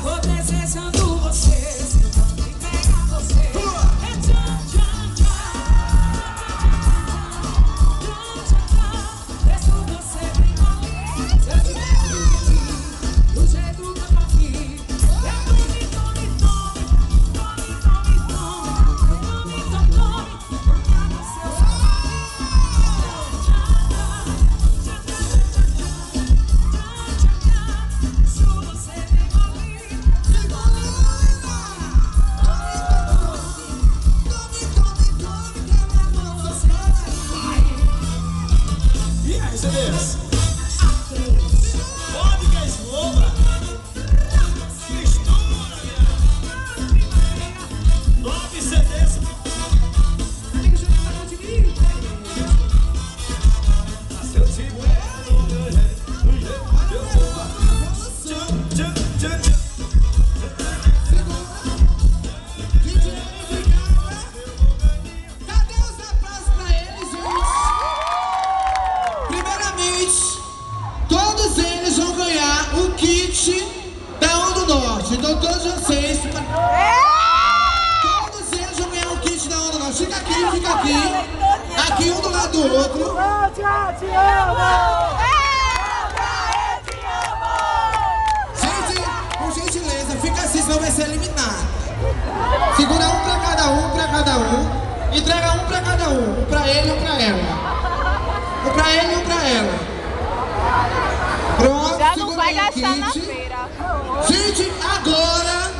Tô desejando você, se eu também pegar você. É tchan, tchan, tchan. Tchan, tchan, tchan. Deixo você bem ali. Se eu tiver aqui, do jeito que eu tô aqui. Eu tome, tome, tome. Tome, tome, tome. Tome, tome, tome. Tocando seu sapato. Tchan, tchan, tchan, tchan, tchan, tchan. Deixo você bem ali. E aí, CDs? Pode que é esloba. Mistura, minha. 9 CDs. Seu tipo é do meu jeito, do jeito que eu sou. Tchan, tchan, tchan, tchan. Cadê os aplausos pra eles, gente? Primeiramente, todos eles vão ganhar o kit da Onda do Norte. Então todos vocês... Todos eles vão ganhar o kit da Onda do Norte. Fica aqui, fica aqui. Aqui um do lado do outro. Gente, por gentileza, fica assim, senão vai ser eliminado. Segura um pra cada um, pra cada um. Entrega um pra cada um. Um pra ele e um pra ela. Um pra ele e um pra ela. Pronto, Já não segura vai aí o gastar na kit. feira. Gente, agora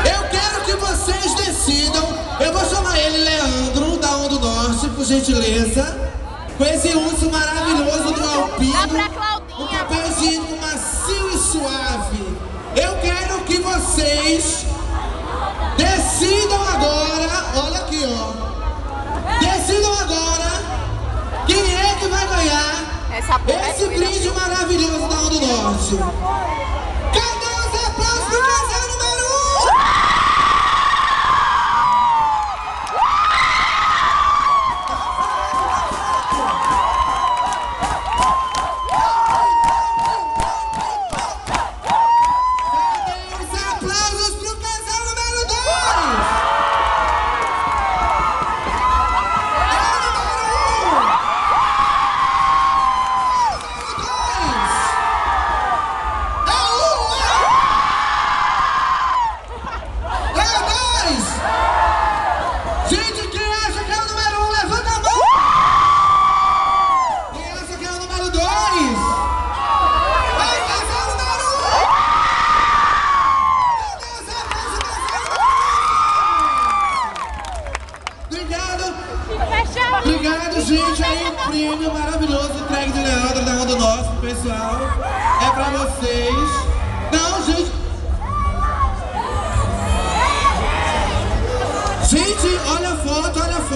eu quero que vocês decidam. Eu vou chamar ele, Leandro, da Onda do Norte, por gentileza. Com esse urso maravilhoso do Dá pra Alpino. Um Claudinha. papel higiênico macio e suave. Eu quero que vocês decidam agora. Olha aqui, ó. Decidam agora quem é que vai ganhar Essa porra é esse doida. brinde maravilhoso da Onda do Norte. Cadê os aplausos pro casal número 1? Cadê os aplausos pro casal número 2? É o número 1! Gente, quem acha que é o número 1, levanta a mão! Quem acha que é o número 2? Vai, casal número 1! Meu Deus, é Obrigado! Obrigado, gente! Aí um prêmio maravilhoso entregue de Leandro da Onda do Norte pro pessoal. É pra vocês. Não, gente! Gente, olha a foto, olha a foto.